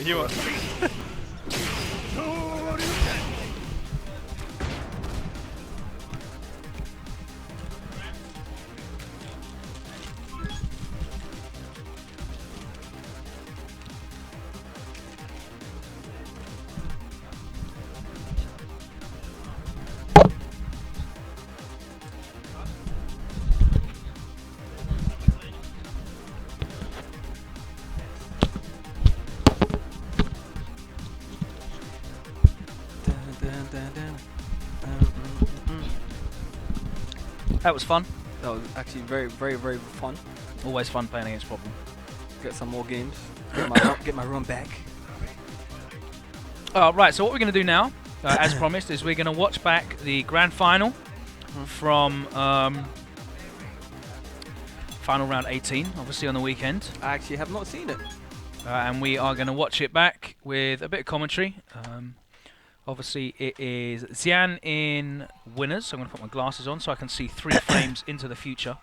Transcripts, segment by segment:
You are. That was fun. That was actually very fun. Always fun playing against Problem. Get some more games. Get my run back. Right, so what we're going to do now, as promised, is we're going to watch back the grand final from final round 18, obviously on the weekend. I actually have not seen it. And we are going to watch it back with a bit of commentary. Obviously, it is Xian in winners. So I'm going to put my glasses on so I can see 3 frames into the future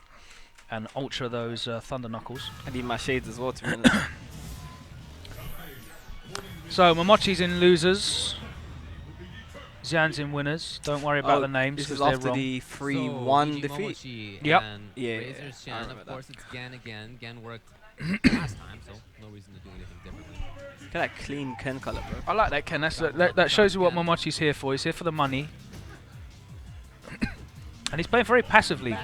and ultra those thunder knuckles. I need my shades as well to be honest. So Momochi's in losers. Xian's in winners. Don't worry about the names. This is they're after wrong. the 3-1 defeat. Yep. Yeah. Xian, of course, it's Gan again. Gan worked last time, so no reason to do anything differently. Look at that clean Ken color, bro. I like that, Ken. That shows you what Momochi's here for. He's here for the money. And he's playing very passively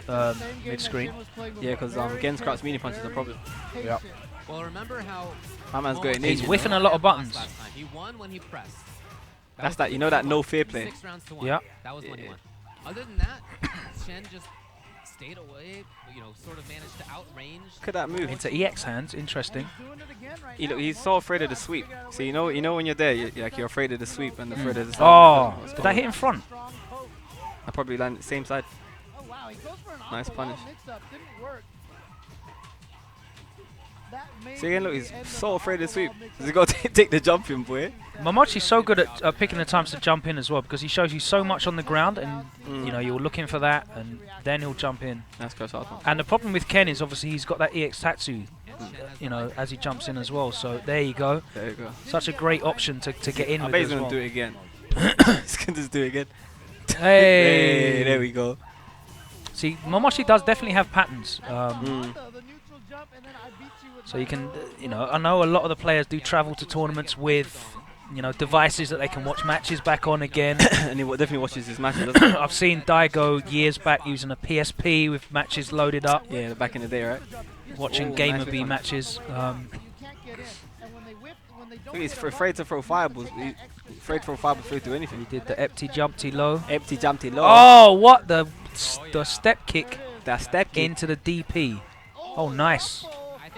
mid-screen. Yeah, because Gen's crouch meaning punch is a problem. Yep. Well, remember how My man's going He's in. whiffing a lot of buttons. last time. He won when he pressed. That's that, you know, that no fear play. 6 rounds to 1. Yep. That was when he won. Other than that, Xian just stayed away, you know, sort of managed to outrange. Look at that move. Into EX hands. Interesting. He's so afraid of the sweep. So you know when you're there, you're afraid of the sweep and afraid of the Oh, did that hit in front? I probably landed same side. Nice punish. See again, look, he's so afraid of the sweep. He's got to take the jump in, boy. Momochi's so good at picking the times to jump in as well because he shows you so much on the ground and you know you're looking for that and then he'll jump in. That's close hard. And the problem with Ken is obviously he's got that EX Tatsu, you know, as he jumps in as well. So there you go. There you go. Such a great option to get in I with bet as he's well. gonna do it again. He's gonna just do it again. Hey, There we go. See, Momochi does definitely have patterns. So you can, you know, I know a lot of the players do travel to tournaments with, you know, devices that they can watch matches back on again. And he definitely watches his matches, doesn't he? I've seen Daigo years back using a PSP with matches loaded up. Yeah, back in the day, right? Watching Oh, Gamer nice B one. matches. He's afraid to throw fireballs. He's afraid to throw fireballs through anything. He did the empty jumpty low. Empty jumpty low. Oh, what the step kick That step kick into the DP. Oh, nice.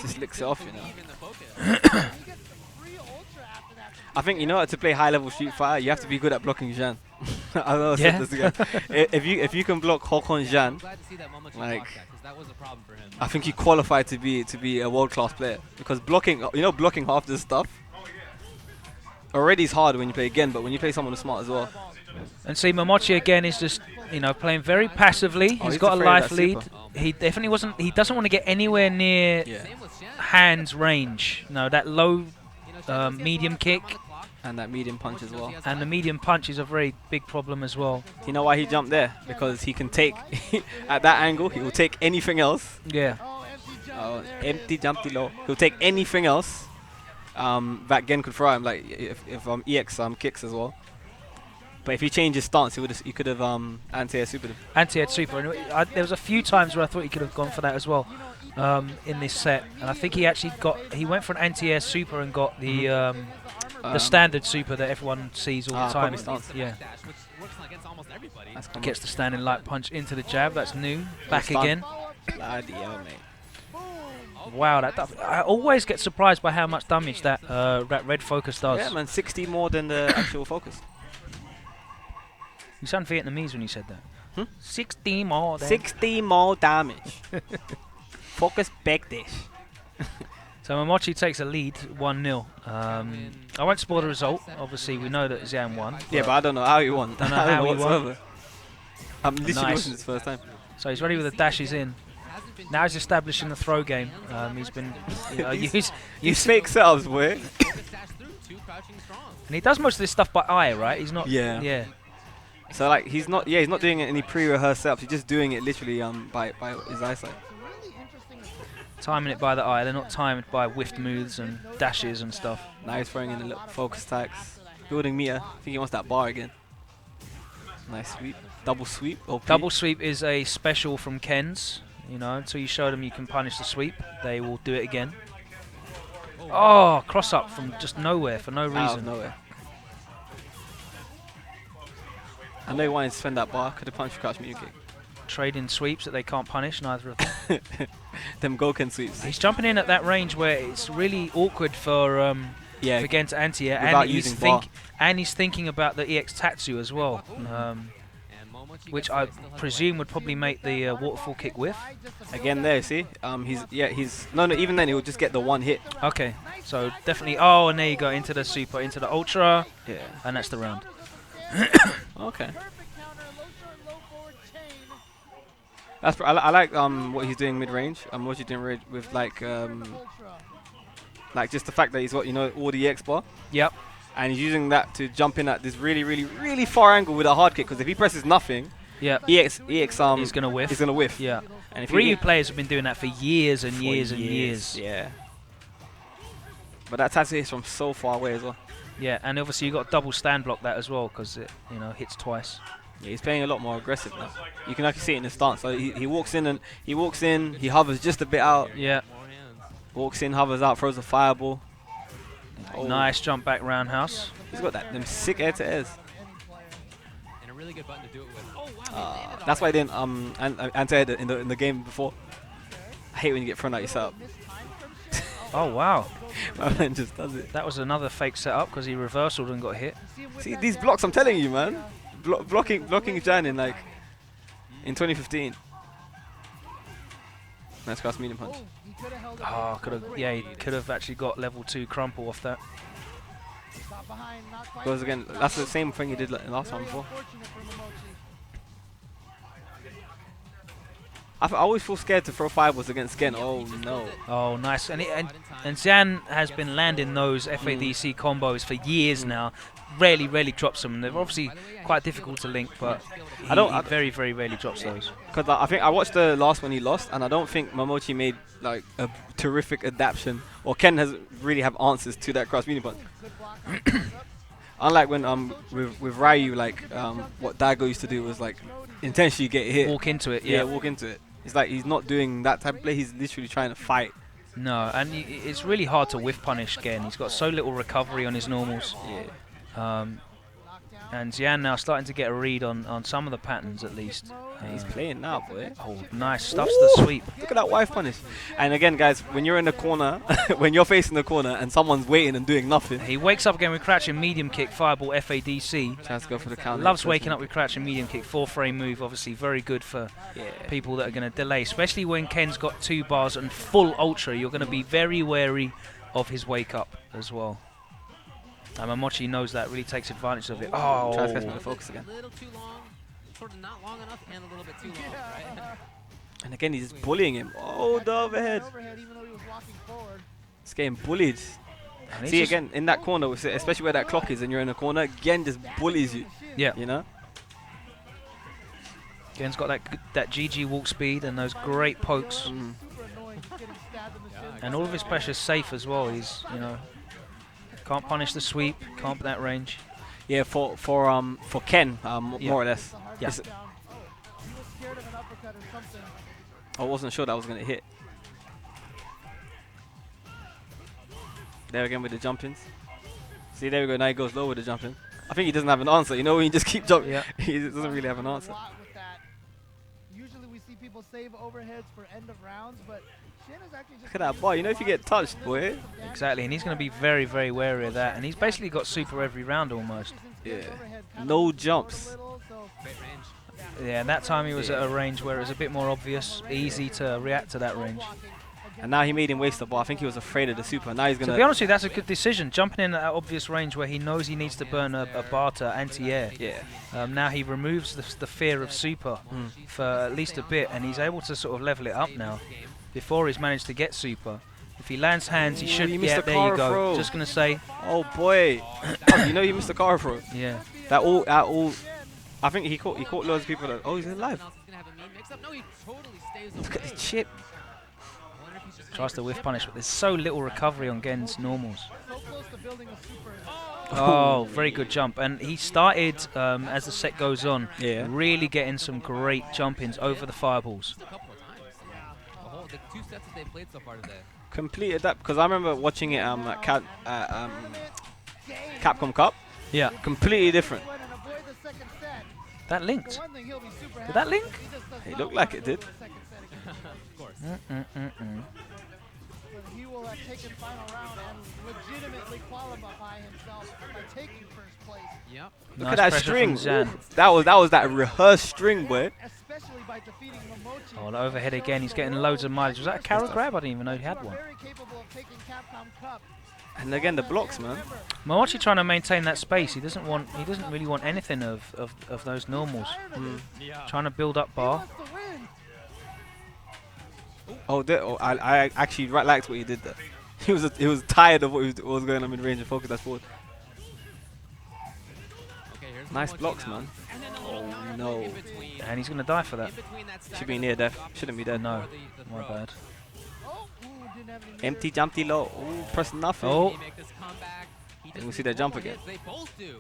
just licks it off, you know. I think, you know, to play high level Street Fighter, you have to be good at blocking Xian. I know I said this again. if you can block Hokon Xian, Glad to see that Momochi like, blocked that, 'cause that was a problem for him. I think you qualify to be a world class player because blocking, you know, blocking half this stuff already is hard when you play again, but when you play someone who's smart as well. And see, Momochi again is just, you know, playing very passively. Oh, He's he's got a afraid of life that lead. super. He definitely wasn't. He doesn't want to get anywhere near Yeah. Same with Xian. hands range. No, that low You know, Xian does get medium a lot of kick time on the clock. And that medium punch as well. and the medium punch is a very big problem as well. Do you know why he jumped there? Because he can take, at that angle, he will take anything else. Yeah. Empty jumpy low. He'll take anything else that Gen could throw him, like if EX kicks as well. But if he changed his stance, he could have anti-air supered him. Anti-head super. And there was a few times where I thought he could have gone for that as well in this set. And I think he actually he went for an anti-air super and got the standard super that everyone sees all the time. probably stance. Yeah. Dash, which works against almost everybody. That's common. Gets the standing light punch into the jab. That's new. Back stun. again. Bloody hell, mate. Wow, I always get surprised by how much damage that red focus does. Yeah, man, 60 more than the actual focus. You sound Vietnamese when you said that. Hmm? 60 more. 60 more damage. Focus back dish. So Momochi takes a lead, 1-0. I won't spoil the result. Obviously, we know that Xian won. Yeah, but I don't know how he won. Don't know how he won. whatsoever. I'm literally Nice. watching this first time. So he's ready with the dashes in. hasn't been Now he's doing establishing the throw game. He's been, use Fake setups, boy. focus dash through, 2 crouching strong. and he does most of this stuff by eye, right? He's not. Yeah. Yeah. So like he's not doing any pre-rehearsed setups. He's just doing it literally by his eyesight. Timing it by the eye. They're not timed by whiffed moves and dashes and stuff. Now he's throwing in a little focus tags, building meter. I think he wants that bar again. Nice sweep, double sweep. OP. Double sweep is a special from Ken's. You know, until you show them you can punish the sweep, they will do it again. Oh, cross up from just nowhere for no Out of reason. nowhere. I know he wanted to spend that bar. Could have punched crouch medium kick. Trading sweeps that they can't punish, neither of them. Them Goken sweeps. He's jumping in at that range where it's really awkward for Yeah. again to anti-air, Without and using bar. he's thinking about the EX Tatsu as well, And Momochi which gets I it, still has presume way. would probably make the waterfall kick whiff. Again there, see? He's no, even then he'll just get the one hit. Okay, so definitely. Oh, and there you go, into the super, into the ultra, Yeah. and that's the round. Okay. I like what he's doing mid range. What he's doing with like just the fact that he's got all the EX bar, Yep. and he's using that to jump in at this really far angle with a hard kick. Because if he presses nothing, Yep. EX He's gonna whiff. He's gonna whiff. Yeah. And if Ryu he players have been doing that for years and for years and years. Yeah. But that Tatsu hits from so far away as well. Yeah, and obviously you got double stand block that as well because it hits twice. Yeah, he's playing a lot more aggressive now. You can actually see it in his stance. So he walks in, he hovers just a bit out, Yeah. More hands. walks in, hovers out, throws a fireball. Oh, Nice jump back roundhouse. He's got them sick air to airs. And a really good button to do it with. Oh wow. he landed That's on why I didn't anti-air in the game before. I hate when you get thrown out your setup. Oh wow, My man just does it. that was another fake setup because he reversaled and got hit. See these blocks, I'm telling you, man. Blocking Xian in 2015. Nice cross medium punch. Oh, he could have actually got level 2 crumple off that. Goes again. That's the same thing he did last time before. I always feel scared to throw fireballs against Gen. Oh no. Oh, nice. And Xian has been landing those FADC combos for years now. Rarely drops them. They're obviously quite difficult to link, but he very rarely drops those. Because I think I watched the last one he lost, and I don't think Momochi made like a terrific adaptation, or Ken has really have answers to that cross medium punch. Unlike when with Ryu, like what Daigo used to do was like intentionally get hit. Walk into it, Yeah, yeah. walk into it. It's like he's not doing that type of play. He's literally trying to fight. No, and it's really hard to whiff punish Gen. He's got so little recovery on his normals. Yeah. And Xian now starting to get a read on some of the patterns at least. He's playing now, boy. Oh, nice. Stuffs the sweep. Look at that wife punish. And again, guys, when you're in the corner, when you're facing the corner and someone's waiting and doing nothing, He wakes up again with crouching medium kick, fireball FADC. tries to go for the counter. Loves waking up with crouching medium kick, 4-frame move. Obviously very good for people that are going to delay, especially when Ken's got 2 bars and full ultra. You're going to be very wary of his wake up as well. And Momochi knows that, really takes advantage of it. Tries to catch me Oh, the focus again. A little too long, sort of not long enough, and a little bit too long, right? And again, he's just bullying him. Oh, the overhead. He's getting bullied. and he's See, just- again, in that corner, especially where that clock is and you're in the corner, again, just bullies you, Yeah, you know? Gen's got that GG walk speed and those great pokes. Mm. And all of his pressure's safe as well. He's, can't punish the sweep, can't put that range. Yeah, for Ken, Yeah. more or less. Yeah. It's- I wasn't sure that was going to hit. There again with the jump-ins. See, there we go. Now he goes low with the jump-in. I think he doesn't have an answer. You know, when you just keep jumping, Yeah. he doesn't really have an answer. Usually we see people save overheads for end of rounds, but Xian is actually just Look at that bar. You know, if you get touched, boy. Exactly, and he's going to be very wary of that. And he's basically got super every round almost. Yeah. No jumps. Great range. Yeah, and that time he was at a range where it was a bit more obvious, easy to react to that range. And now he made him waste the ball. I think he was afraid of the super. Now he's To gonna. be honest with you, that's a good decision. Jumping in at that obvious range where he knows he needs to burn a bar to anti-air. Yeah. Now he removes the fear of super for at least a bit, and he's able to sort of level it up now. Before he's managed to get super. If he lands hands, he should. He missed Yeah, the there you car go. throw. Just gonna say, Oh boy. You know you missed the car throw. yeah. That all. I think he caught loads of people. That, oh, he's alive. Look at the chip. Tries to whiff punish, but there's so little recovery on Gen's normals. So close to building a super. Oh, very good jump. And he started, as the set goes on, Yeah. really getting some great jump-ins over the fireballs. A couple of times. The 2 sets that they played so far today. Completed that because I remember watching it at Capcom Cup. Yeah. Completely different. Went and avoid the second set. That The linked. one thing he'll be super Did that happy link? with, he just does It not looked like want it did. the second set again. Of course. But he will have taken final round and legitimately qualify himself by taking first place. Yep. Look Nice at that pressure string. from Xian. Ooh, that was that rehearsed string, boy. Especially by defeating Momochi. Oh, the overhead again. He's getting loads of mileage. Was that a carrot grab? I didn't even know he had one. Very capable of taking Capcom Cup. And again, the blocks, man. Momochi trying to maintain that space. He doesn't really want anything of those normals. Trying to build up He bar. wants to win. I actually liked what he did there. He was tired of what was going on mid range and focused that forward. Okay, here's Nice Momochi blocks, now. man. And then a Oh, little counter no. in between. And he's going to die for that. In between that Should be stagger near death. drop Shouldn't be dead. No, before the my throw. bad. Oh, didn't have any Empty mirrors. jumpy low. Ooh, press nothing. Oh. He make this comeback. He And just we'll see needs that jump one more again. hit. They both do.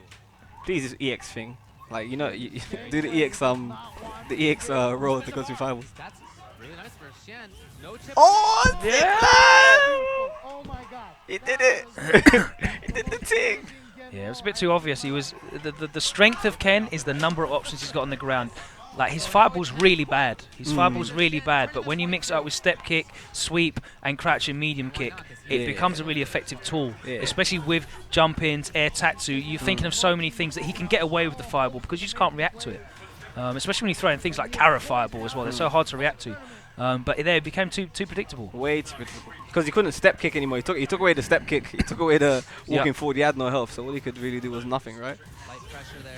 Please, this EX thing. Like, you know, you do the EX the EX roll to go through finals. That's really nice for Xian. No chip. Oh, Yeah. Oh my god. He did it. He did the thing. Yeah, it was a bit too obvious. He was the strength of Ken is the number of options he's got on the ground. Like his fireball's really bad. His fireball's really bad. But when you mix it up with step kick, sweep, and crouch and medium kick, it Yeah. becomes a really effective tool. Yeah. Especially with jump ins, air tatsu. You're thinking of so many things that he can get away with the fireball because you just can't react to it. Especially when you throw in things like Kara fireball as well. They're so hard to react to. But there it became too predictable. Way too predictable. Because he couldn't step kick anymore. He took away the step kick. He took away the walking Yeah. forward. He had no health. So all he could really do was nothing, right? Light pressure there.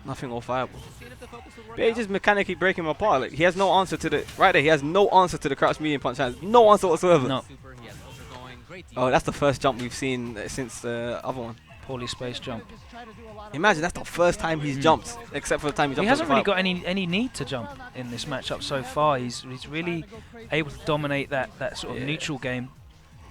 Nothing or fireball. Seeing if the focus will work But he's out. just mechanically breaking him apart. Like he has no answer to the right there. He has no answer to the crouch medium punch hands. No answer whatsoever. No. Super. He has ultra going. Great deep. Oh, that's the first jump we've seen since the other one. Poorly spaced jump. Just try to do a lot of Imagine that's the first time he's jumped, except for the time he jumped. He hasn't on really the got any need to jump in this matchup so far. He's really able to dominate that sort of Yeah. neutral game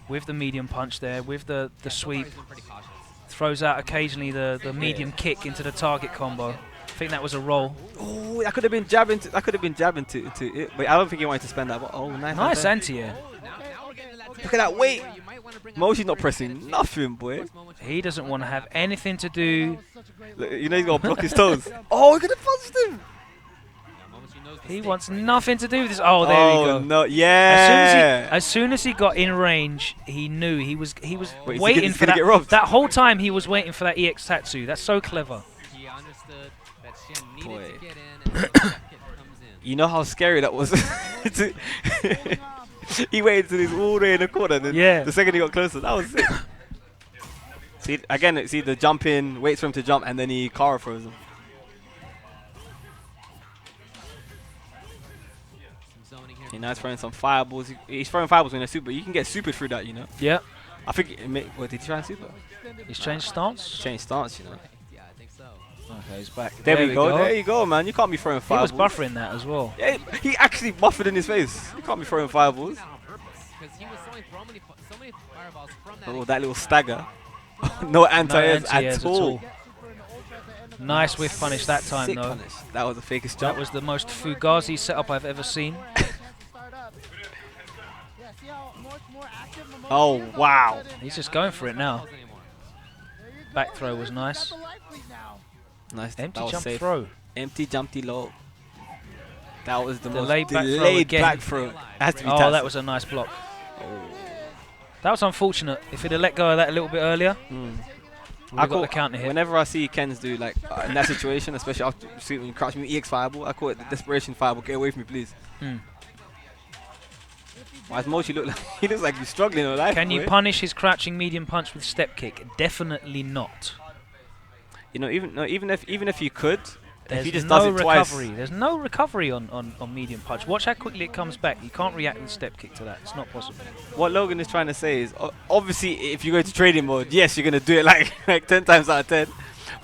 with the medium punch there, with the sweep. He's been pretty cautious. Throws out occasionally the medium kick into the target combo. I think that was a roll. Oh, I could have been jabbing. I could have been jabbing to it, but I don't think he wanted to spend that. But oh, nice. Nice there. anti-air. Now we're getting to that Look at that weight. where you might wanna bring out Mochi's super not and pressing get a chance. nothing, boy. Of course, Momochi He doesn't want to have that. anything to do. Look, you know he's got to block his toes. Oh, he could have punched him. Now Momochi knows the He stakes wants right nothing to do with this. Oh, there we go. no, yeah. As soon as he got in range, he knew he was Wait, is he waiting gonna for get that. robbed? That whole time he was waiting for that EX Tatsu. That's so clever. He understood that Xian needed Boy. to get in, and so the step kick comes in. You know how scary that was. He waited till he's all the way in the corner. Then Yeah. the second he got closer, that was it. See again. See the jump in, waits for him to jump, and then he Kara throws him. Some zoning here. You know, he's throwing some fireballs. He's throwing fireballs in a super. You can get super through that, you know. Yeah. I think. What did he try and super? He's changed stance. Change stance, you know. Yeah, I think so. Okay, he's back. There we go. There you go, man. You can't be throwing He was fireballs. buffering that as well. Yeah, he actually buffered in his face. You can't be throwing fireballs. Not on purpose, because he was throwing so many fireballs from that. Oh, that little stagger. No anti-airs anti-airs at all. Nice whiff punish that time Sick though. punish. That was the fakest That jump. was the most Fugazi setup I've ever seen. Oh, wow. He's just going for it now. Back throw was nice. Nice. Empty that was jump safe. throw. Empty jumpy low. That was the Delayed most back throw delayed again. back throw. Has to be Oh, tapped. that was a nice block. That was unfortunate. If he'd have let go of that a little bit earlier, I got the counter hit. Whenever I see Ken's do like in that situation, especially after when you crouch me EX fireball, I call it the desperation fireball. Get away from me, please. Why does Mochi look like he looks like he's struggling in life? Can you boy. punish his crouching medium punch with step kick? Definitely not. You know, even if you could, There's if he just no does it recovery. twice. There's no recovery on medium punch. Watch how quickly it comes back. You can't react with step kick to that. It's not possible. What Logan is trying to say is, obviously, if you go to trading mode, yes, you're gonna do it like 10 times out of 10.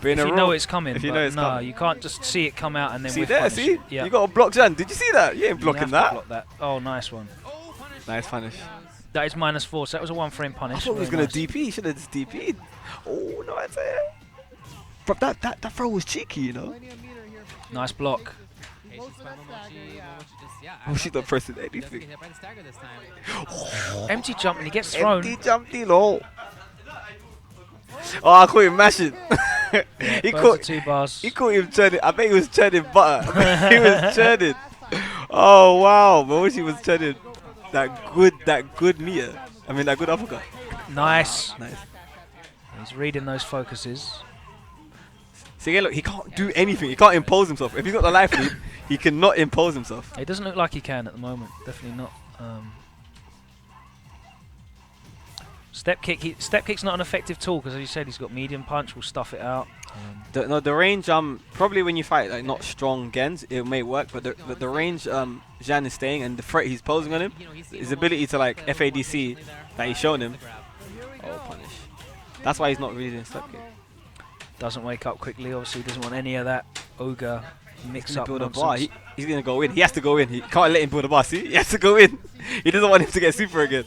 But in If a you row, know it's coming, if you but know it's no, coming. you can't just see it come out and then See whiff there, punish see? it. Yeah. You got to block Xian. Did you see that? You ain't You blocking have to that. block that. Oh, nice one. Oh, punish. Nice punish. That is -4, so that was a 1-frame I punish. thought he was Very gonna DP. He should have just DP'd. Oh no, that's it. But that throw was cheeky, you know. Plenty of meter here for Xian. Nice block. Hey, Goes she's for by that stagger, Momochi. yeah. Momochi just, yeah. Oh, she's not pressing Doesn't get anything. hit by the stagger this time. Empty jump and he gets thrown. Empty jumpy low. Oh, I caught him mashing. he Birds caught. of 2 bars. He caught him churning. I bet he was churning butter. He was churning. Oh wow, Momochi was churning that good meter. I mean that good uppercut. Nice. Nice. He's reading those focuses. See again, look, he can't do anything. He can't impose himself. If he's got the life lead, he cannot impose himself. It doesn't look like he can at the moment. Definitely not. Step kick. Step kick's not an effective tool because, as you said, he's got medium punch. We'll stuff it out. The range, probably when you fight like not strong gens, it may work. But the range, Xian is staying, and the threat he's posing on him, You know, he's seen his Momochi ability to like play a little FADC differently there. that he's shown him. The grab. Oh, punish. That's why he's not really doing step kick. Doesn't wake up quickly. Obviously, doesn't want any of that ogre mix He's gonna up build a nonsense. bar. He's gonna go in. He has to go in. He can't let him build a bar. See, he has to go in. He doesn't want him to get super again.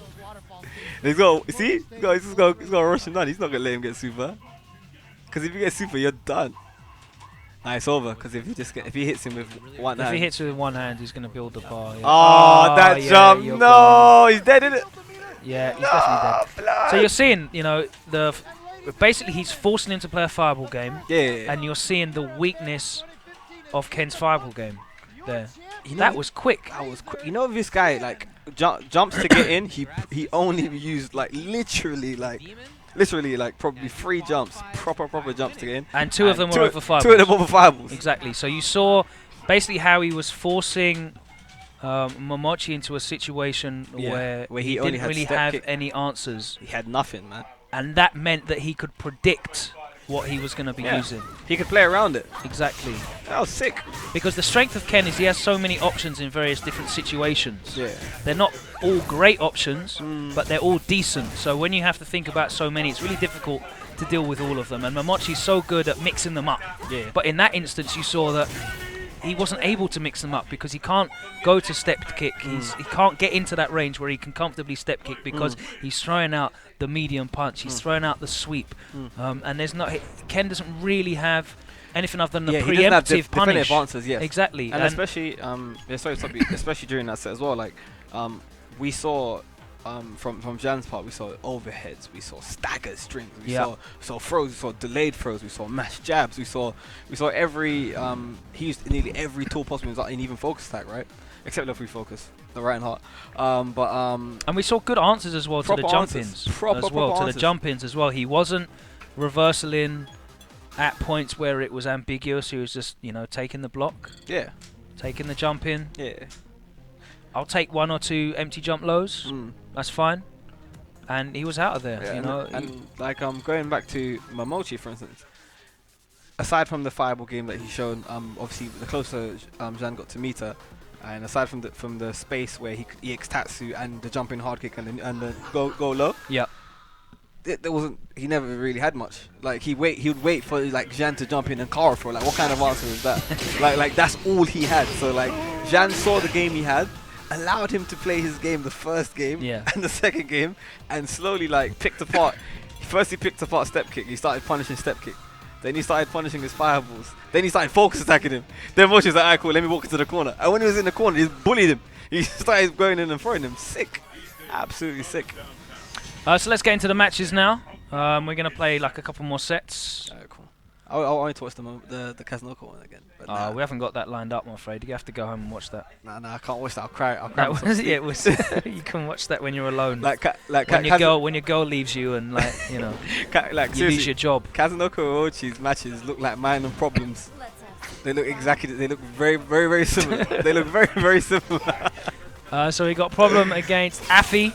He's got. See, he's gonna rush him down. He's not gonna let him get super. Because if you get super, you're done. Nah, it's over. Because if he hits him with one If hand. he hits with one hand, he's going to build the bar. Yeah. Oh, that yeah, jump! you're No, gone. he's dead in it. Yeah, he's definitely dead. So you're seeing, you know, basically he's forcing him to play a fireball game, Yeah. and you're seeing the weakness of Ken's fireball game there. You know, That was quick. That was quick. You know, this guy like jumps to get in. He only used like literally like probably 3 jumps, proper jumps to get in. And 2 of them were over fireballs. 2 of them over fireballs. Exactly. So you saw basically how he was forcing Momochi into a situation Yeah, where he he only didn't had really step have kick. any answers, He had nothing, man. and that meant that he could predict what he was going to be Yeah. using. He could play around it. Exactly. That was sick. Because the strength of Ken is he has so many options in various different situations. Yeah. They're not all great options, Mm. but they're all decent. So when you have to think about so many, it's really difficult to deal with all of them. And Momochi's so good at mixing them up. Yeah. But in that instance, you saw that he wasn't able to mix them up because he can't go to step kick. He can't get into that range where he can comfortably step kick because he's throwing out the medium punch. He's throwing out the sweep. And there's not Ken doesn't really have anything other than the He doesn't have preemptive punish. definitive answers, yes. Exactly. And especially, especially during that set as well. Like, we saw from Xian's part, we saw overheads, we saw stagger strings, we saw throws, we saw delayed throws, we saw mash jabs, we saw every he used nearly every tool possible, and even focus attack, right? Except the free focus, the right hand heart. And we saw good answers as well to the Proper jump answers. ins Proper as well. To answers. the jump ins as well. He wasn't reversaling at points where it was ambiguous. He was just, you know, taking the block, Yeah, taking the jump in. yeah. I'll take 1 or 2 empty jump lows. That's fine. And he was out of there. Yeah, you know. and like going back to Momochi, for instance. Aside from the fireball game that he's shown, obviously the closer Xian got to meter, and aside from the space where he EX Tatsu and the jumping hard kick and the go low, Yeah. there wasn't. He never really had much. Like he would wait for like Xian to jump in and cover for. Like what kind of answer is that? like that's all he had. So like Xian saw the game he had, allowed him to play his game, the first game and the second game, and slowly like picked apart. First he picked apart step kick. He started punishing step kick. Then he started punishing his fireballs. Then he started focus attacking him. Then Mochi was like, alright, cool, let me walk into the corner. And when he was in the corner, he bullied him. He started going in and throwing him. Sick. Absolutely sick. So let's get into the matches now. We're going to play like a couple more sets. Alright, cool. I wanted to watch the Kazunoko one again. But nah. We haven't got that lined up, I'm afraid. You have to go home and watch that. Nah, I can't watch that. I'll cry. That myself was, to yeah, it sleep. was. You can watch that when you're alone. When your girl leaves you and like you know you lose your job. Kazunoko Orochi's matches look like minor problems. They look exactly. They look very, very, very similar. They look very, very similar. So we got problem against Afii.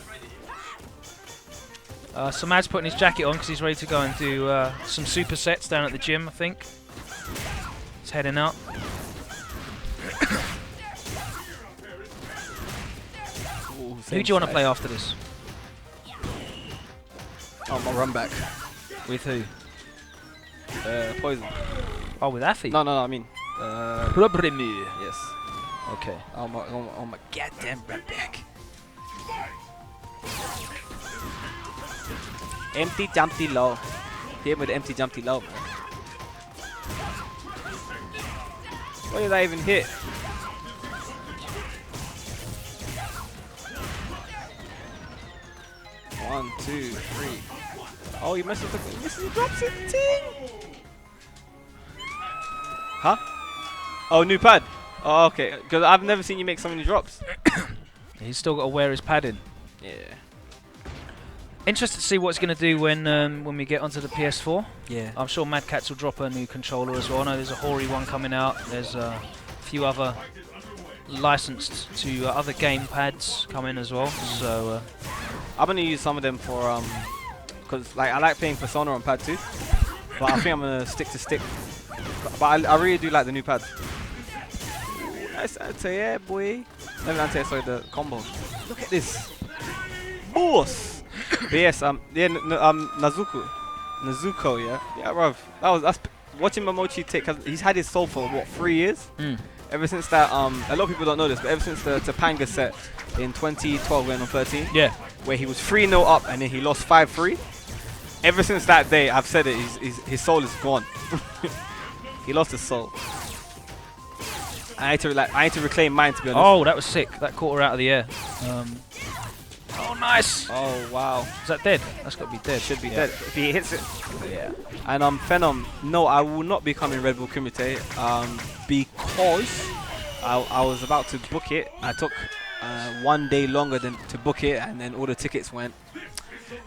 So Mad's putting his jacket on because he's ready to go and do some supersets down at the gym, I think. He's heading out. Who do you want to play after this? Oh, my run back. With who? Poison. Oh, with Afii? No, I mean. Yes. Okay. Oh my goddamn run back. Empty jumpy low. Hit him with empty jumpy low, man. What did I even hit? One, two, three. Oh, you messed up the. He drops it, ting! Huh? Oh, new pad. Oh, okay. Because I've never seen you make so many drops. He's still got to wear his padding. Yeah. Interested to see what it's going to do when we get onto the PS4. Yeah. I'm sure Mad Catz will drop a new controller as well. I know there's a Hori one coming out. There's a few other licensed to other game pads coming as well. So I'm gonna use some of them for because like I like playing Persona on pad 2, but I think I'm gonna stick to stick. But I really do like the new pads. Ooh, nice anti air, boy. No, anti-air, sorry, the combo. Look at this, boss. But yes, yeah, Nezuko, yeah, bruv. That's watching Momochi take. Cause he's had his soul for what 3 years. Ever since that, a lot of people don't know this, but ever since the Topanga set in 2012 going on 13, yeah, where he was 3-0 up and then he lost 5-3. Ever since that day, I've said it, his soul is gone. He lost his soul. I need to reclaim mine, to be honest. Oh, that was sick. That caught her out of the air. Oh, nice. Oh, wow. Is that dead? That's got to be dead. Should be dead. If he hits it. Yeah. And Phenom, no, I will not be coming Red Bull Kumite because I was about to book it. I took 1 day longer to book it, and then all the tickets went.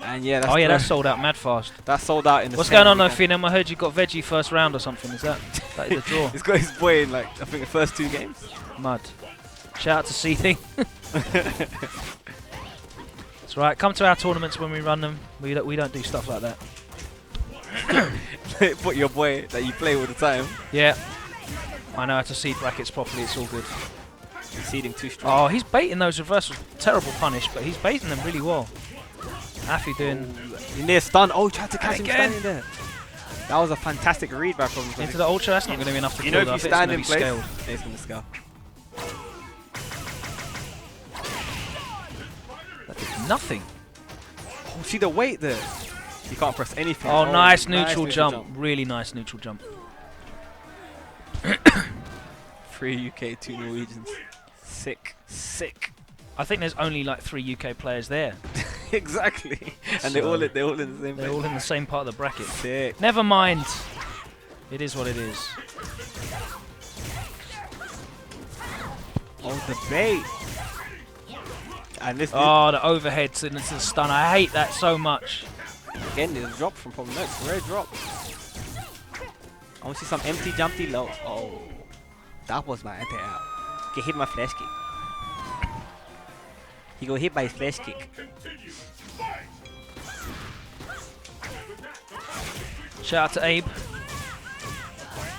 And yeah, that's sold out mad fast. That's sold out in the. What's going on though, Phenom? I heard you got veggie first round or something. Is that is the draw? He's got his boy in like I think the first 2 games. Mud. Shout out to C-Thing. That's right. Come to our tournaments when we run them. We don't do stuff like that. Put your boy that you play all the time. Yeah. I know how to seed brackets properly. It's all good. He's seeding too strong. Oh, he's baiting those reversals. Terrible punish, but he's baiting them really well. Afii doing. He near stun. Oh, tried to catch him again. standing there. That was a fantastic read back from him. Into the ultra. That's not going to be enough to you kill. know, if you stand in place, scaled. it's going to scale. That did nothing. Oh, see the weight there. You can't press anything. Oh, nice neutral jump. Really nice neutral jump. 3 UK, 2 Norwegians. Sick. I think there's only like 3 UK players there. Exactly. And they're all in the same. They're all in the same part of the bracket. Sick. Never mind. It is what it is. Oh, the bait. And this. Oh, the overheads into the stun. I hate that so much. Again, there's a drop from Problem Next. Rare drop. I want to see some empty jumpy low. Oh, that was my anti-out. Get hit my flash kick. He got hit by his flash kick. Shout out to Abe.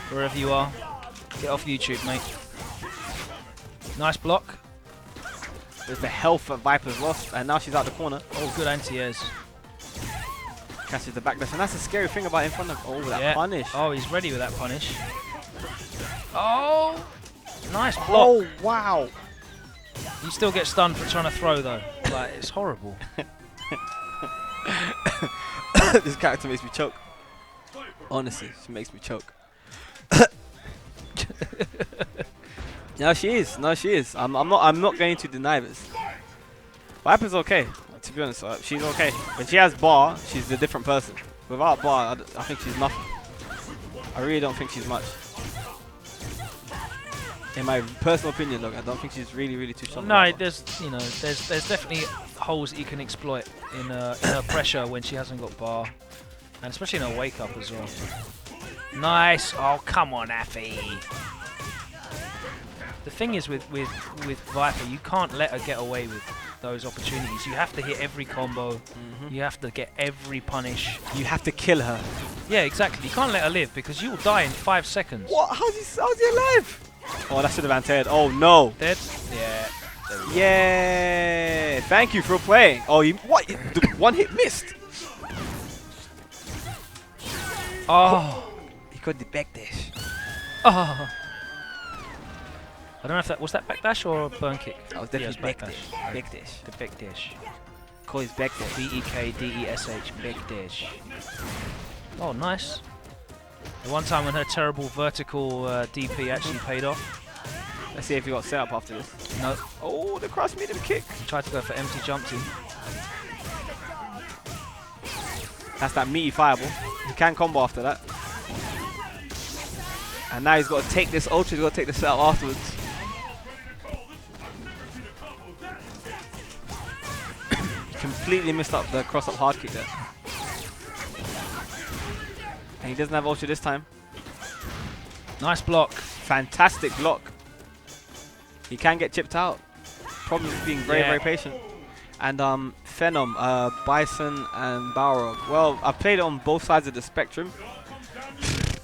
Wherever you are. Get off YouTube, mate. Nice block. There's the health that Viper's lost, and now she's out the corner. Oh, good anti-airs. Catches the back dash, and that's the scary thing about in front of. Oh, that punish. Oh, he's ready with that punish. Oh, nice block. Oh, wow. You still get stunned for trying to throw though. Like, it's horrible. This character makes me choke. Honestly, she makes me choke. No, she is. No, she is. I'm not going to deny this. Viper's okay. To be honest, she's okay. When she has bar, she's a different person. Without bar, I think she's nothing. I really don't think she's much. In my personal opinion, look, I don't think she's really too strong. No, there's definitely holes that you can exploit in her pressure when she hasn't got bar, and especially in her wake up as well. Nice. Oh, come on, Afii. The thing is with Viper, you can't let her get away with those opportunities. You have to hit every combo. You have to get every punish. You have to kill her. Yeah, exactly. You can't let her live because you'll die in 5 seconds. What? How's he alive? Oh, that should have anti-aired. Oh no. Dead? Yeah. Yeah. Thank you for playing. Oh, what? The one hit missed. Oh. He got the backdash. Oh. I don't know if that was that backdash or a burn kick. That was definitely backdash. Backdash. The backdash. Call his backdash. BEKDESH backdash. Oh, nice. The one time when her terrible vertical DP actually paid off. Let's see if he got set up after this. No. Oh, the cross medium kick. Tried to go for empty jump team. That's that meaty fireball. He can combo after that. And now he's got to take this ultra. He's got to take the setup afterwards. Completely missed up the cross-up hard kick there. And he doesn't have ultra this time. Nice block. Fantastic block. He can get chipped out. Problem is being very, very patient. And Phenom, Bison, and Balrog. Well, I've played it on both sides of the spectrum.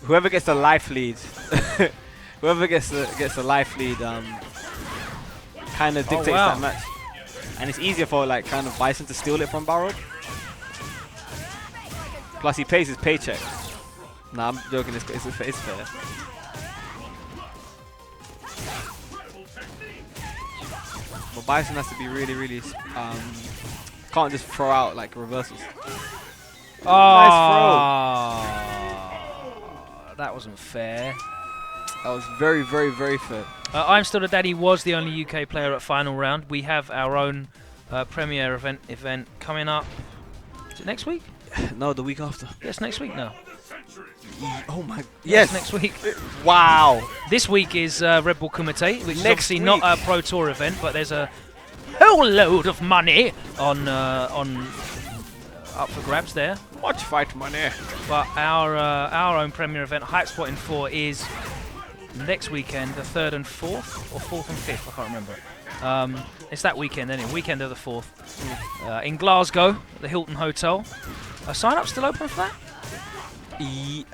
Whoever gets the life lead, whoever gets the life lead, kind of dictates that match. And it's easier for like kind of Bison to steal it from Balrog. Plus he pays his paycheck. Nah, I'm joking. It's fair. But Bison has to be really, really. Can't just throw out like reversals. Oh, nice throw. That wasn't fair. That was very, very, very fair. I'm Still the Daddy was the only UK player at final round. We have our own premiere event coming up. Is it next week? No, the week after. Yes, next week now. Oh my. Yes, next week. Wow. This week is Red Bull Kumite, which is obviously week. not a Pro Tour event, but there's a whole load of money on up for grabs there. Much fight money. But our own premiere event, Hype Spotting 4, is next weekend, the 3rd and 4th, or 4th and 5th, I can't remember. It's that weekend anyway, weekend of the 4th, in Glasgow, at the Hilton Hotel. Sign-up still open for that?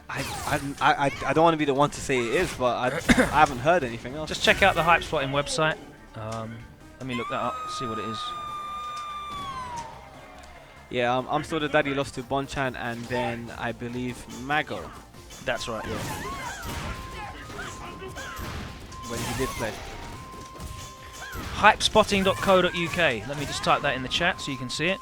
I don't want to be the one to say it is, but I haven't heard anything else. Just check out the Hype Spotting website. Let me look that up, see what it is. Yeah, I'm Still the Daddy lost to Bonchan and then I believe Mago. That's right, yeah. When he did play. Hypespotting.co.uk. Let me just type that in the chat so you can see it.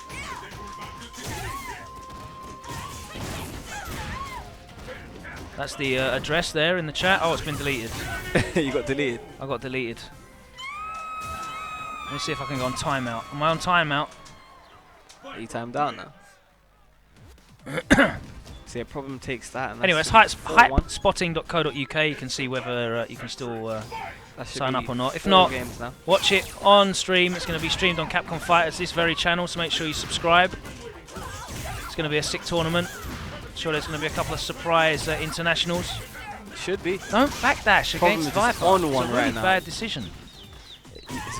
That's the address there in the chat. Oh, it's been deleted. You got deleted. I got deleted. Let me see if I can go on timeout. Am I on timeout? Are you timed out now? See, a problem takes that. And Anyway, it's hypespotting.co.uk. You can see whether you can still sign up or not. If not, watch it on stream. It's going to be streamed on Capcom Fighters, this very channel, so make sure you subscribe. It's going to be a sick tournament. Sure, there's going to be a couple of surprise internationals. Should be. Don't backdash against Viper. On one it's a really right now. bad decision.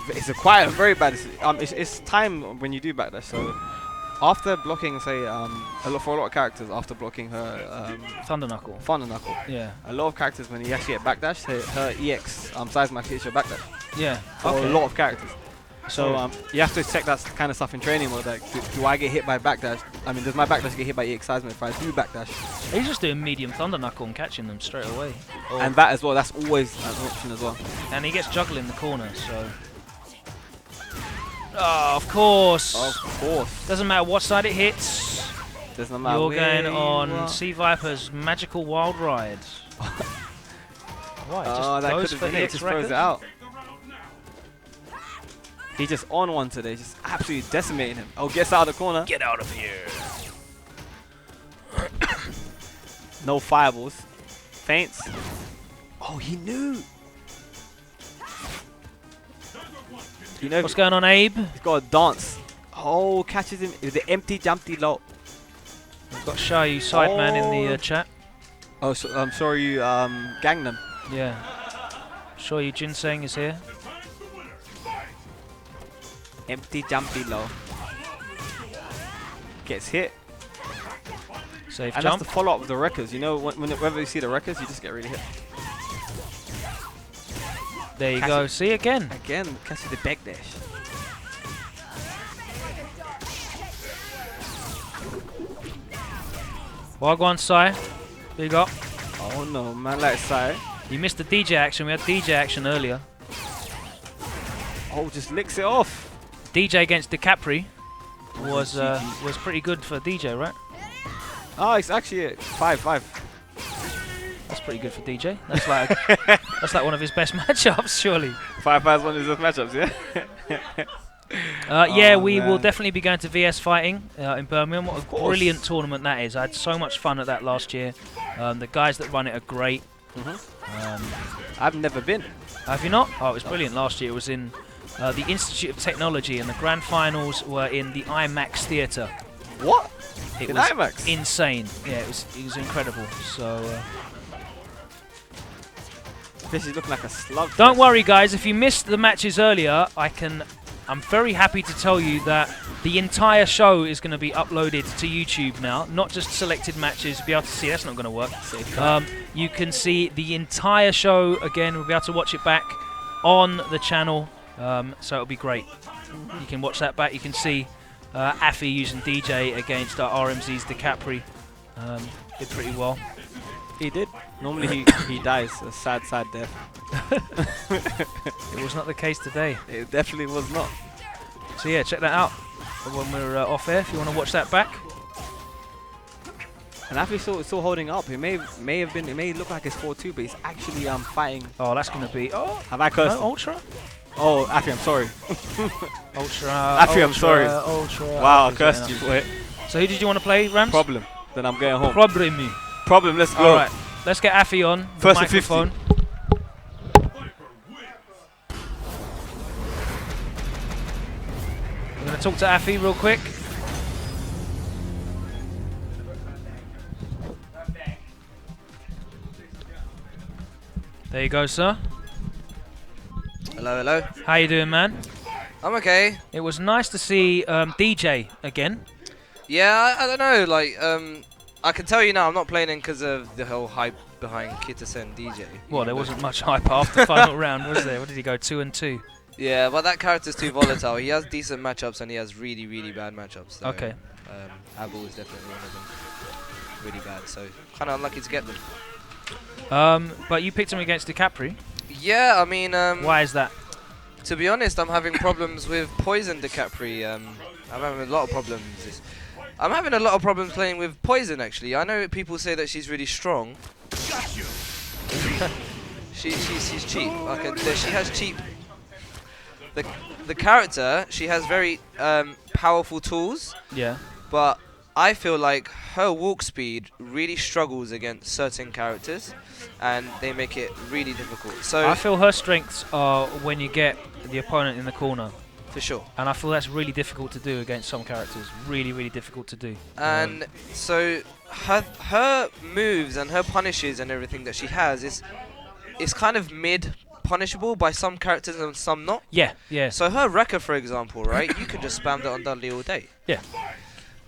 It's a very bad decision. It's time when you do backdash. So after blocking, say, for a lot of characters, after blocking her Thunder Knuckle. Yeah. A lot of characters, when you actually get backdash, her EX size match hits your backdash. Yeah. For a lot of characters. So you have to check that kind of stuff in training mode. Like, do I get hit by backdash? I mean, does my backdash get hit by EX size match if I do backdash? He's just doing medium Thunder Knuckle and catching them straight away. And that as well. That's always an option as well. And he gets juggle in the corner, so. Oh, of course. Of course. Doesn't matter what side it hits. Doesn't matter. You're going on Sea Viper's Magical Wild Ride. Why? Oh, that could have been it. EX Just throws it out. He's just on one today, just absolutely decimating him. Oh, gets out of the corner. Get out of here. No fireballs. Feints. Oh, he knew. You know what's going on, Abe? He's got a dance. Oh, catches him with the empty jumpy low. We've got Shayu Sideman in the chat. Oh, so I'm sorry you ganged him. Yeah. Sure, you Ginseng is here. Empty jumpy low. Gets hit. Safe And jump. that's the follow-up of the records. You know, whenever you see the records, you just get really hit. There you go. See again. Again, catches the back dash. Wagwan Sai. Big up. Oh no, man, like Sai. You missed the DJ action. We had DJ action earlier. Oh, just licks it off. DJ against DiCapri was pretty good for DJ, right? Oh, it's actually 5-5. That's pretty good for DJ. That's like that's like one of his best matchups, surely. 5-5 is one of his matchups, yeah. Yeah, Oh, we will man. definitely be going to VS Fighting in Birmingham. What a brilliant tournament that is. I had so much fun at that last year. The guys that run it are great. I've never been. Have you not? Oh, it was brilliant last year. It was in the Institute of Technology, and the grand finals were in the IMAX Theatre. What? It In was IMAX? insane. Yeah, it was incredible. So This is looking like a slug. don't worry, guys. If you missed the matches earlier, I'm very happy to tell you that the entire show is going to be uploaded to YouTube now. Not just selected matches. You'll be able to see. That's not going to work. You can see the entire show again. We'll be able to watch it back on the channel. So it'll be great. You can watch that back. You can see Afii using DJ against RMZ's DiCapri. Did pretty well. He did. Normally he dies a sad death. It was not the case today. It definitely was not. So yeah, check that out when we're off air if you want to watch that back. And Afii still holding up. It may look like it's 4-2, but he's actually fighting. Oh, that's going to be... Oh, Have I cursed? no, Ultra? Oh, Afii, I'm sorry. Ultra. Afii, I'm sorry. Ultra. Wow, I cursed you, boy. So who did you want to play, Rams? Problem. Then I'm going home. Problem. Problem, let's go. All right, let's get Afii on the First and 50. microphone. We're going to talk to Afii real quick. There you go, sir. Hello, hello. How you doing, man? I'm okay. It was nice to see DJ again. Yeah, I don't know. Like, I can tell you now, I'm not playing in because of the whole hype behind Kitasen DJ. Well, there wasn't much hype after the final round, was there? What did he go, 2-2? Yeah, but that character's too volatile. He has decent matchups and he has really, really bad matchups. So, Okay. Abu is definitely one of them. Really bad, so kind of unlucky to get them. But you picked him against DiCapri. Yeah, I mean, Why is that? to be honest, I'm having problems with Poison DiCapri. I'm having a lot of problems. I'm having a lot of problems playing with Poison, actually. I know people say that she's really strong. She's cheap. She has cheap. The character, she has very powerful tools. Yeah. But I feel like her walk speed really struggles against certain characters, and they make it really difficult. So I feel her strengths are when you get the opponent in the corner. for sure. And I feel that's really difficult to do against some characters. Really, really difficult to do. And so her moves and her punishes and everything that she has is kind of mid punishable by some characters and some not. Yeah, yeah. So her Rekka, for example, right? You can just spam that on Dudley all day. Yeah.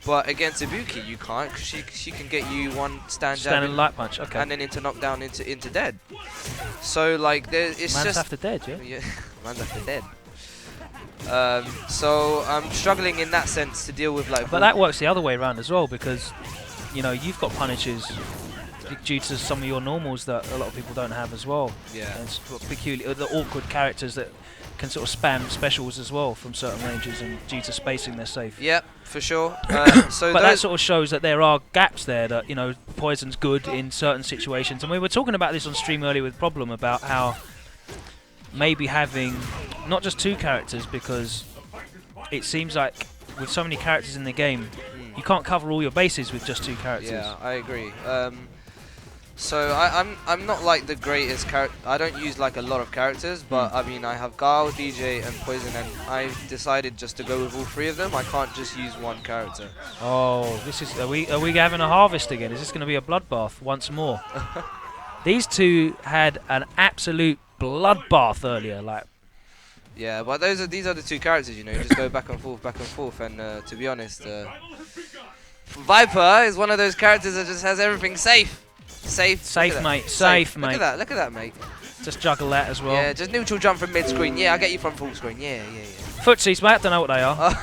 But against Ibuki, you can't, because she can get you one stand jab Standing in, light punch, okay. and then into knockdown into dead. So like it's Man's just after dead, yeah? yeah, man's after dead. So I'm struggling in that sense to deal with like. But that works the other way around as well, because you know you've got punishes due to some of your normals that a lot of people don't have as well. Yeah. And it's peculiar, the awkward characters that can sort of spam specials as well from certain ranges, and due to spacing they're safe. Yep, for sure. So But that sort of shows that there are gaps there, that, you know, Poison's good in certain situations. And we were talking about this on stream earlier with Problem, about how maybe having not just two characters, because it seems like with so many characters in the game, you can't cover all your bases with just two characters. Yeah, I agree. So I'm not like the greatest character. I don't use like a lot of characters, but I mean I have Gao, DJ, and Poison, and I've decided just to go with all three of them. I can't just use one character. Oh, this is are we having a harvest again? Is this going to be a bloodbath once more? These two had an absolute bloodbath earlier. Like, Yeah, but these are the two characters, you know. You just go back and forth, and to be honest, Viper is one of those characters that just has everything safe. safe, mate. Safe, mate. Look at that, mate. Just juggle that as well. Yeah, just neutral jump from mid screen. Yeah, I get you from full screen. Yeah. Footsies, mate. I don't know what they are.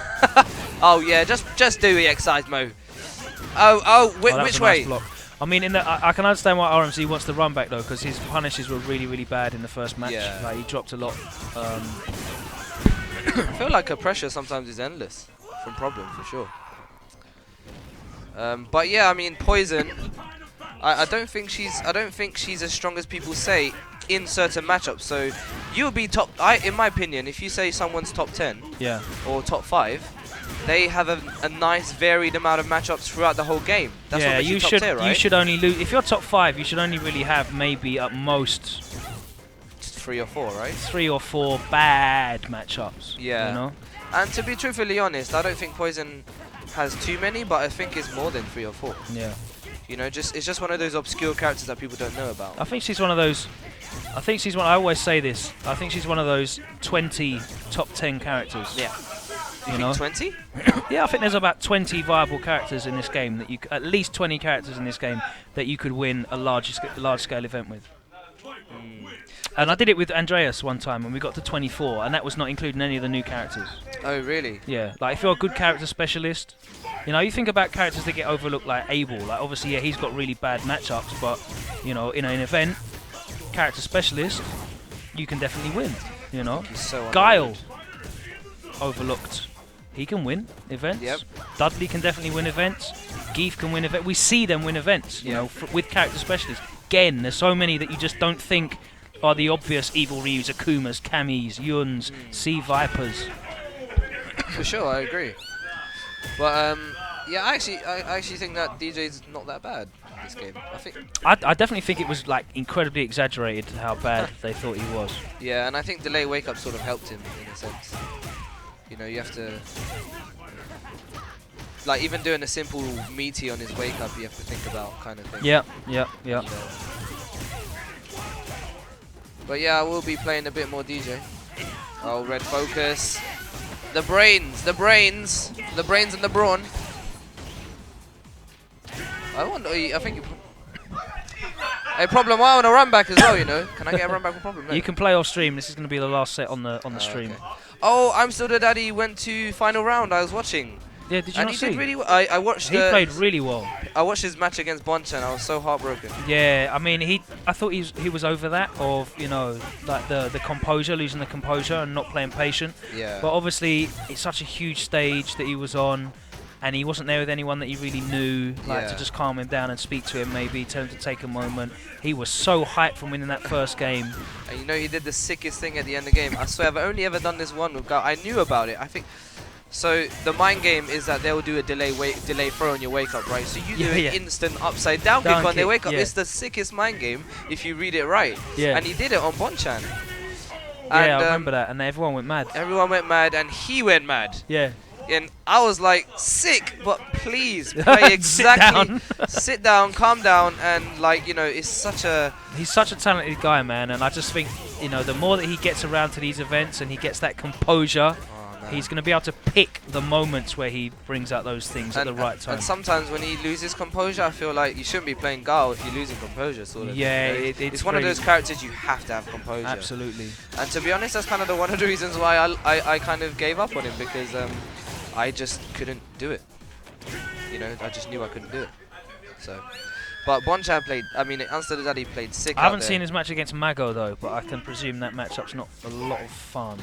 Oh yeah, just do EXI's Mo. Which way? Nice block. I mean, I can understand why RMZ wants the run back though, because his punishes were really, really bad in the first match. Yeah. Like he dropped a lot. I feel like her pressure sometimes is endless from Problem for sure. But yeah, I mean Poison. I don't think she's as strong as people say in certain matchups. So you would be top. In my opinion, if you say someone's top 10 or top 5. They have a nice varied amount of matchups throughout the whole game. That's what makes you top tier, right? You should only lose if you're top 5. You should only really have maybe at most 3 or 4, right? 3 or 4 bad matchups. Yeah. You know? And to be truthfully honest, I don't think Poison has too many, but I think it's more than 3 or 4. Yeah. You know, it's just one of those obscure characters that people don't know about. I think she's one of those. I always say this. I think she's one of those 20 top 10 characters. Yeah. You know? 20? Yeah, I think there's about 20 viable characters in this game that at least 20 characters in this game that you could win a large scale event with. And I did it with Andreas one time when we got to 24, and that was not including any of the new characters. Oh, really? Yeah, like if you're a good character specialist, you know, you think about characters that get overlooked like Abel. Like obviously, yeah, he's got really bad matchups, but you know, in an event, character specialist, you can definitely win. You know, He's so Guile, underrated. overlooked. He can win events. Yep. Dudley can definitely win events. Geef can win events. We see them win events, you know, with character specialists. Again, there's so many that you just don't think are the obvious Evil Ryus, Akumas, Kamis, Yuns, Sea Vipers. For sure, I agree. But yeah, I actually think that DJ's not that bad in this game. I definitely think it was like incredibly exaggerated how bad they thought he was. Yeah, and I think delay wake up sort of helped him in a sense. You know, you have to, like, even doing a simple meaty on his wake up, you have to think about kind of thing. Yeah. And, but yeah, I will be playing a bit more DJ. Oh, red focus. The brains and the brawn. I think. Hey, Problem, I want to run back as well, you know. Can I get a run back with Problem? No. You can play off stream. This is going to be the last set on the stream. Okay. Oh, I'm Still the Daddy went to final round. I was watching. Yeah, did you And not he see? did really well. I watched. He played really well. I watched his match against Bonchan. I was so heartbroken. Yeah, I mean, I thought he was over that of, you know, like the composure, losing the composure and not playing patient. Yeah. But obviously, it's such a huge stage that he was on, and he wasn't there with anyone that he really knew, like to just calm him down and speak to him, maybe tell him to take a moment. He was so hyped from winning that first game. And you know, he did the sickest thing at the end of the game. I swear, I've only ever done this one with Gal. I knew about it. I think. So the mind game is that they'll do a delay throw on your wake up, right? So you do an instant upside down kick on their wake up. It's the sickest mind game if you read it right. Yeah. And he did it on Bonchan. Yeah, I remember that, and everyone went mad. Everyone went mad, and he went mad. Yeah. And I was like, sick, but please play exactly. Sit down, calm down, and like, you know, it's such a. He's such a talented guy, man, and I just think, you know, the more that he gets around to these events and he gets that composure. He's going to be able to pick the moments where he brings out those things at the right time. And sometimes when he loses composure, I feel like you shouldn't be playing Gao if you're losing composure, sort of. Yeah, you know? It's one of those characters you have to have composure. Absolutely. And to be honest, that's kind of one of the reasons why I kind of gave up on him, because I just couldn't do it. You know, I just knew I couldn't do it. So. But Bonchan played, I mean, Unsteady Daddy played sick. I haven't seen his match against Mago though, but I can presume that matchup's not a lot of fun.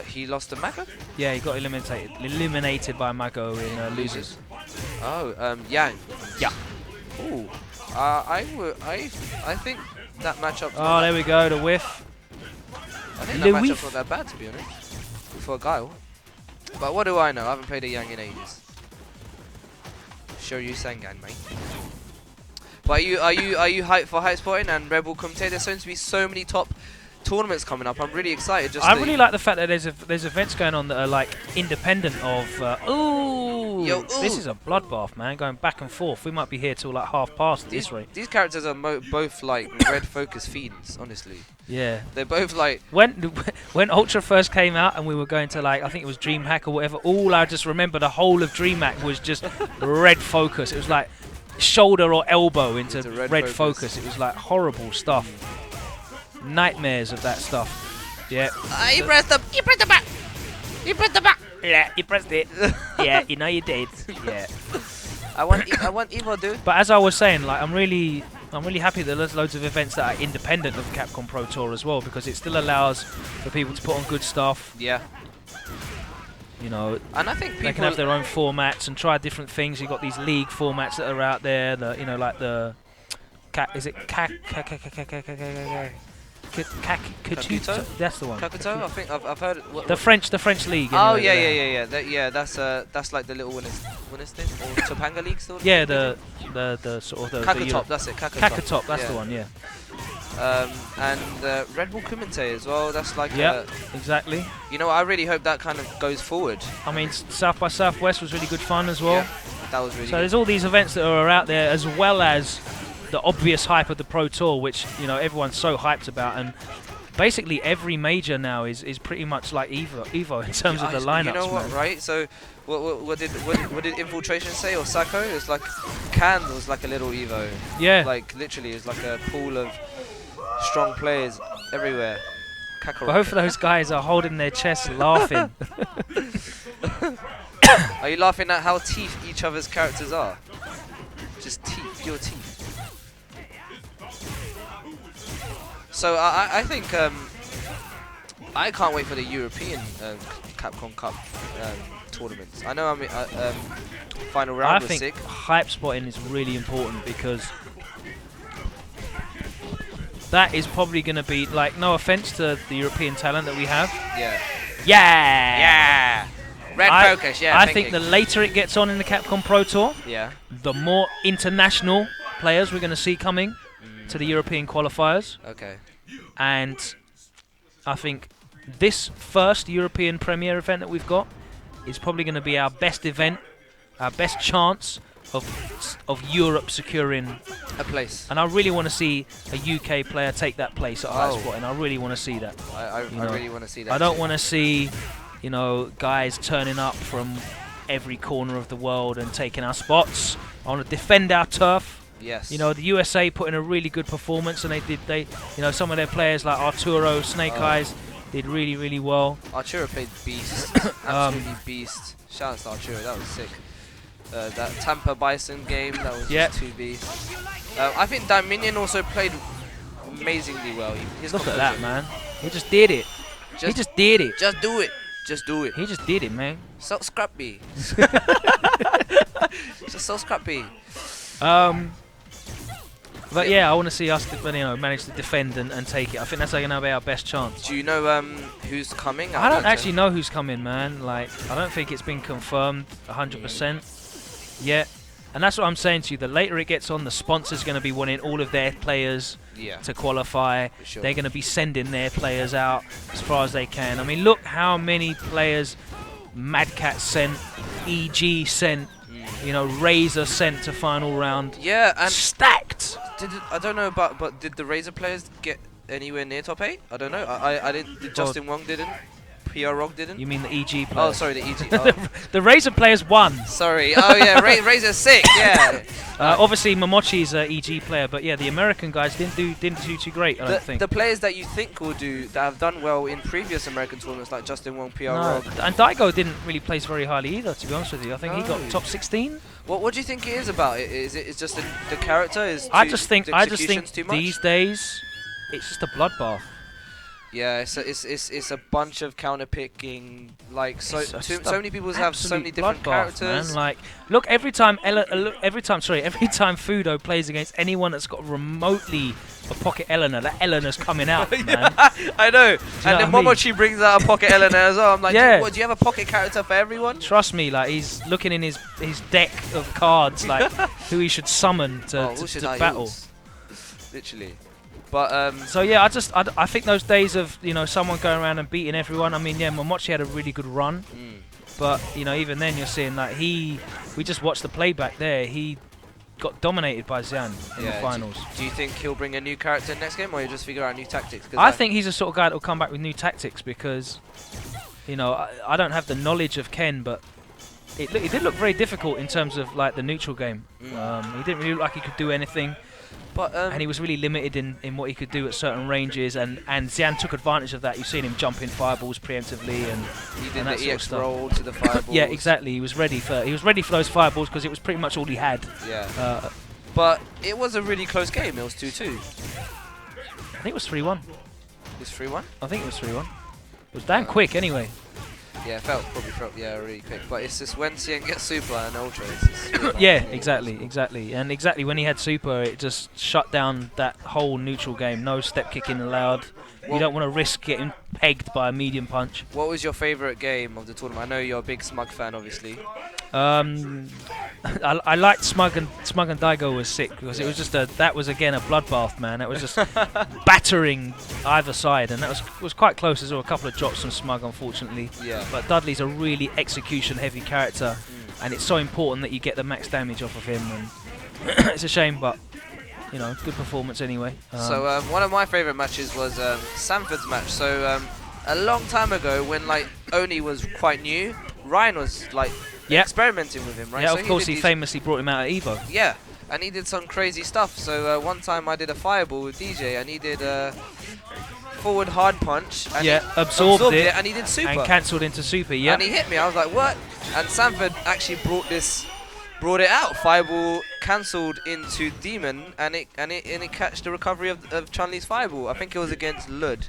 He lost to Mago? Yeah, he got eliminated by Mago in losers. Oh, yeah. Yeah. Ooh. I think that matchup. Oh, there we go, the whiff. I think that matchup's not that bad, to be honest, for a Guile. But what do I know? I haven't played a Yang in ages. Show you Sengan, mate. But are you hyped for Hype Spotting and Rebel Kumite? There's going to be so many top tournaments coming up. I'm really excited. I really like the fact that there's events going on that are like independent of. Ooh, Yo, This is a bloodbath, man. Going back and forth. We might be here till like half past at this rate. These characters are both like red focus fiends, honestly. Yeah. They're both like. When Ultra first came out and we were going to like, I think it was DreamHack or whatever, all I just remember the whole of DreamHack was just red focus. It was like shoulder or elbow into red focus. It was like horrible stuff. Nightmares of that stuff. Yeah. You pressed the back. You pressed the back. Yeah, you pressed it. Yeah, you know you did. Yeah. I want Evo, dude. But as I was saying, like I'm really happy that there's loads of events that are independent of Capcom Pro Tour as well, because it still allows for people to put on good stuff. Yeah. You know, and I think they can have their own formats and try different things. You've got these league formats that are out there. The like the Kakuto? That's the one. Kakuto? I think I've heard it. The French league. Oh anyway, yeah. That's like the little WinnerStays or Topanga League sort of. Yeah, the sort of the Kakutop, that's it. Kakutop, that's the one. Yeah. And Red Bull Kumite as well. That's like. Yeah, exactly. You know, I really hope that kind of goes forward. I mean, South by Southwest was really good fun as well. Yeah, that was really. So there's all these events that are out there, as well as the obvious hype of the Pro Tour, which everyone's so hyped about, and basically every major now is pretty much like Evo in terms of the lineups. You know what, man. right? So what did Infiltration say, or Sacco? It's like Cannes was like a little Evo. Yeah. Like literally, it's like a pool of strong players everywhere. Kakarot. Both of those guys are holding their chests laughing. Are you laughing at how teeth each other's characters are? Just teeth, pure teeth. So I think I can't wait for the European Capcom Cup tournaments. I know final round was sick. I think hype spotting is really important, because that is probably going to be, like, no offense to the European talent that we have. Yeah. Yeah. Red focus. Yeah. I think the later it gets on in the Capcom Pro Tour, the more international players we're going to see coming to the European qualifiers. Okay. And I think this first European Premier event that we've got is probably going to be our best event, our best chance of Europe securing a place. And I really want to see a UK player take that place at high spot, and I really want to see that. I really want to see that. I don't want to see, guys turning up from every corner of the world and taking our spots. I want to defend our turf. Yes. The USA put in a really good performance, and they some of their players like Arturo, Snake Eyes did really, really well. Arturo played beast. Absolutely beast. Shout out to Arturo, that was sick. That Tampa Bison game, that was just too beast. I think Dominion also played amazingly well. Look at that, man. He just did it. He just did it. Just do it. Just do it. He just did it, man. So scrappy. Just so scrappy. But yeah, I want to see us, manage to defend and take it. I think that's going to be our best chance. Do you know who's coming? I don't actually know who's coming, man. Like, I don't think it's been confirmed 100% yet. And that's what I'm saying to you. The later it gets on, the sponsor's going to be wanting all of their players to qualify. Sure. They're going to be sending their players out as far as they can. I mean, look how many players Mad Cat sent, EG sent, Razor sent to final round. Yeah, and stacked. I don't know about, but did the Razor players get anywhere near top 8? I don't know. I didn't. Did Justin Wong didn't? PR Rock didn't? You mean the EG players? Oh, sorry, the EG. Oh. The Razor players won. Sorry. Oh yeah, Razor's sick. Yeah. Obviously, Momochi's an EG player, but yeah, the American guys didn't do too great. I don't think. The players that you think will do, that have done well in previous American tournaments, like Justin Wong, PR Rock, and Daigo didn't really place very highly either. To be honest with you, I think he got top 16. What do you think it is about it? Is it just the character? I just think too much? These days it's just a bloodbath. Yeah, it's a bunch of counter picking. Like so many people have so many different characters. Man. Like, look, every time Fudo plays against anyone that's got remotely a pocket Eleanor, that Eleanor's coming out, man. I know. And then Momochi brings out a pocket Eleanor as well. I'm like, do you have a pocket character for everyone? Trust me, like, he's looking in his deck of cards, like who he should summon to battle. Literally. But so yeah, I think those days of someone going around and beating everyone. I mean, yeah, Momochi had a really good run, But you know, even then you're seeing like we just watched the playback there. He got dominated by Xian in the finals. Do you think he'll bring a new character next game, or you just figure out new tactics? I think he's the sort of guy that will come back with new tactics because, you know, I don't have the knowledge of Ken, but it did look very difficult in terms of like the neutral game. He didn't really look like he could do anything. But and he was really limited in what he could do at certain ranges, and Xian took advantage of that. You've seen him jump in fireballs preemptively, and he did and the EX roll to the fireballs. Yeah, exactly. He was ready for those fireballs because it was pretty much all he had. Yeah. But it was a really close game. It was 2-2. I think it was 3-1. It was 3-1. I think it was 3-1. It was damn quick anyway. Yeah, probably felt really quick. But it's just when Xian gets super and ultra, it's just really yeah, exactly. And exactly when he had super, it just shut down that whole neutral game. No step kicking allowed. You don't want to risk getting pegged by a medium punch. What was your favourite game of the tournament? I know you're a big Smug fan, obviously. I liked Smug and Daigo was sick because it was just that was again a bloodbath, man. It was just battering either side, and that was quite close. There were a couple of drops from Smug, unfortunately. Yeah. But Dudley's a really execution-heavy character, and it's so important that you get the max damage off of him. And it's a shame, but you know, good performance anyway. So one of my favourite matches was Sanford's match. So a long time ago, when like Oni was quite new, Ryan was like experimenting with him, right? Yeah, so of course he famously brought him out at Evo. Yeah, and he did some crazy stuff. So one time I did a fireball with DJ, and he did a forward hard punch. And he absorbed it, and he did super. And cancelled into super, yeah. And he hit me. I was like, what? And Sanford actually brought it out. Fireball cancelled into Demon, and it catched the recovery of Chun-Li's fireball. I think it was against Lud,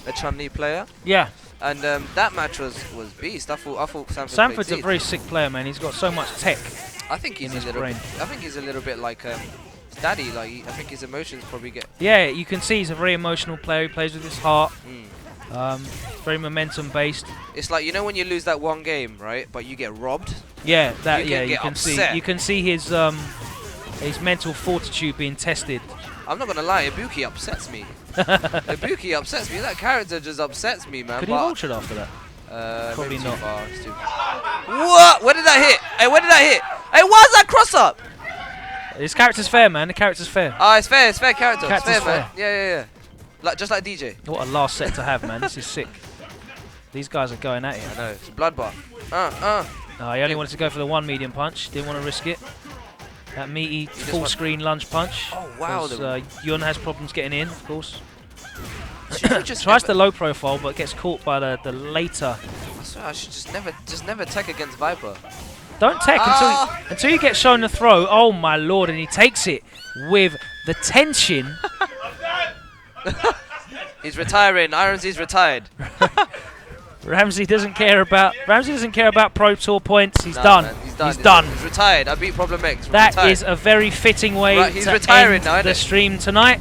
the Chun-Li player. Yeah. And that match was beast. I thought Sanford's a very sick player, man. He's got so much tech. I think he's a little bit like Daddy. Like I think his emotions probably get. Yeah, you can see he's a very emotional player. He plays with his heart. Very momentum based. It's like, you know when you lose that one game, right? But you get robbed. Yeah, you can see. You can see his mental fortitude being tested. I'm not gonna lie, Ibuki upsets me. Ibuki upsets me. That character just upsets me, man. Could he have ultraed after that? Probably not. What? Where did that hit? Hey, where did that hit? Hey, why's that cross up? His character's fair, man. The character's fair. Ah, it's fair. It's fair character. It's Character's fair, man. Yeah. Like just like DJ. What a last set to have, man. This is sick. These guys are going at it. I know. It's a bloodbath. He only wanted to go for the one medium punch. Didn't want to risk it. That meaty full screen lunge punch. Oh wow! Yun has problems getting in, of course. Just tries the low profile, but gets caught by the later. I swear I should just never tech against Viper. Don't tech until you get shown the throw. Oh my lord! And he takes it with the tension. He's retiring. RMZ's retired. Ramsey doesn't care about Pro Tour points. He's done. Man, he's done. He's retired. I beat Problem X. That is a very fitting way to end the stream tonight.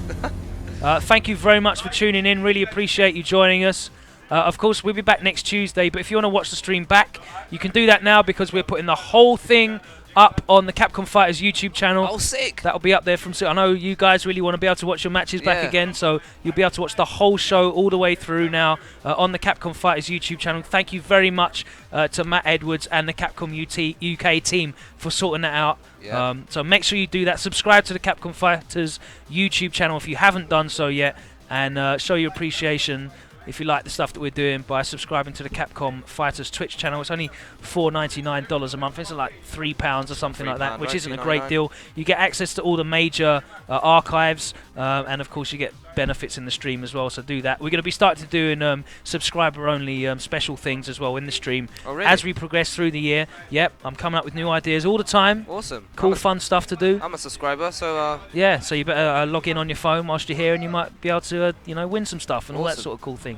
Thank you very much for tuning in. Really appreciate you joining us. Of course, we'll be back next Tuesday, but if you want to watch the stream back, you can do that now because we're putting the whole thing up on the Capcom Fighters YouTube channel. Oh, sick. That'll be up there from soon. I know you guys really want to be able to watch your matches back again, so you'll be able to watch the whole show all the way through now on the Capcom Fighters YouTube channel. Thank you very much to Matt Edwards and the Capcom UK team for sorting that out. Yeah. So make sure you do that. Subscribe to the Capcom Fighters YouTube channel if you haven't done so yet, and show your appreciation if you like the stuff that we're doing by subscribing to the Capcom Fighters Twitch channel. It's only $4.99 a month. It's like £3 or something like that, which isn't a great deal. You get access to all the major archives, and of course you get benefits in the stream as well, so do that. We're going to be starting to doing subscriber-only special things as well in the stream as we progress through the year. Yep, I'm coming up with new ideas all the time. Awesome. Cool, fun stuff to do. I'm a subscriber, so yeah, so you better log in on your phone whilst you're here, and you might be able to win some stuff and all that sort of cool things.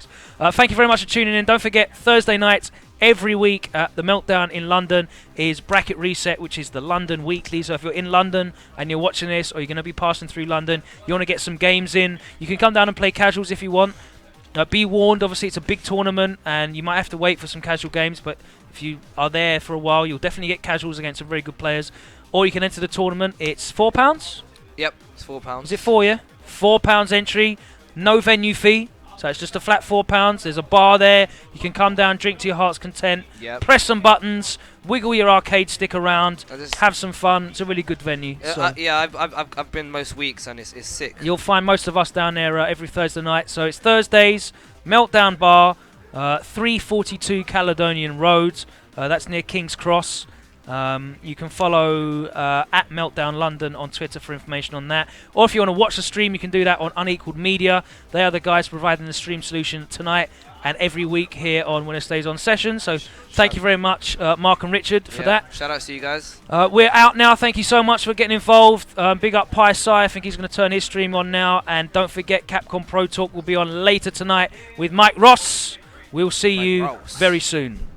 Thank you very much for tuning in. Don't forget, Thursday nights every week at the Meltdown in London is Bracket Reset, which is the London Weekly. So if you're in London and you're watching this, or you're going to be passing through London, you want to get some games in, you can come down and play casuals if you want. Be warned, obviously it's a big tournament and you might have to wait for some casual games, but if you are there for a while, you'll definitely get casuals against some very good players. Or you can enter the tournament. It's £4? Yep, it's £4. Is it 4, yeah? £4 entry, no venue fee. So it's just a flat £4. There's a bar there. You can come down, drink to your heart's content, Yep. press some buttons, wiggle your arcade stick around, I just- have some fun. It's a really good venue. So Yeah, I've been most weeks and it's sick. you'll find most of us down there every Thursday night. So it's Thursdays, Meltdown Bar, 342 Caledonian Road. That's near King's Cross. You can follow at Meltdown London on Twitter for information on that. Or if you want to watch the stream, you can do that on Unequaled Media. They are the guys providing the stream solution tonight and every week here on WinnerStaysOn Sessions. So thank you very much, Mark and Richard, for that. Shout outs to you guys. We're out now. Thank you so much for getting involved. Big up Pi Sai. I think he's going to turn his stream on now. And don't forget, Capcom Pro Talk will be on later tonight with Mike Ross. We'll see you very soon.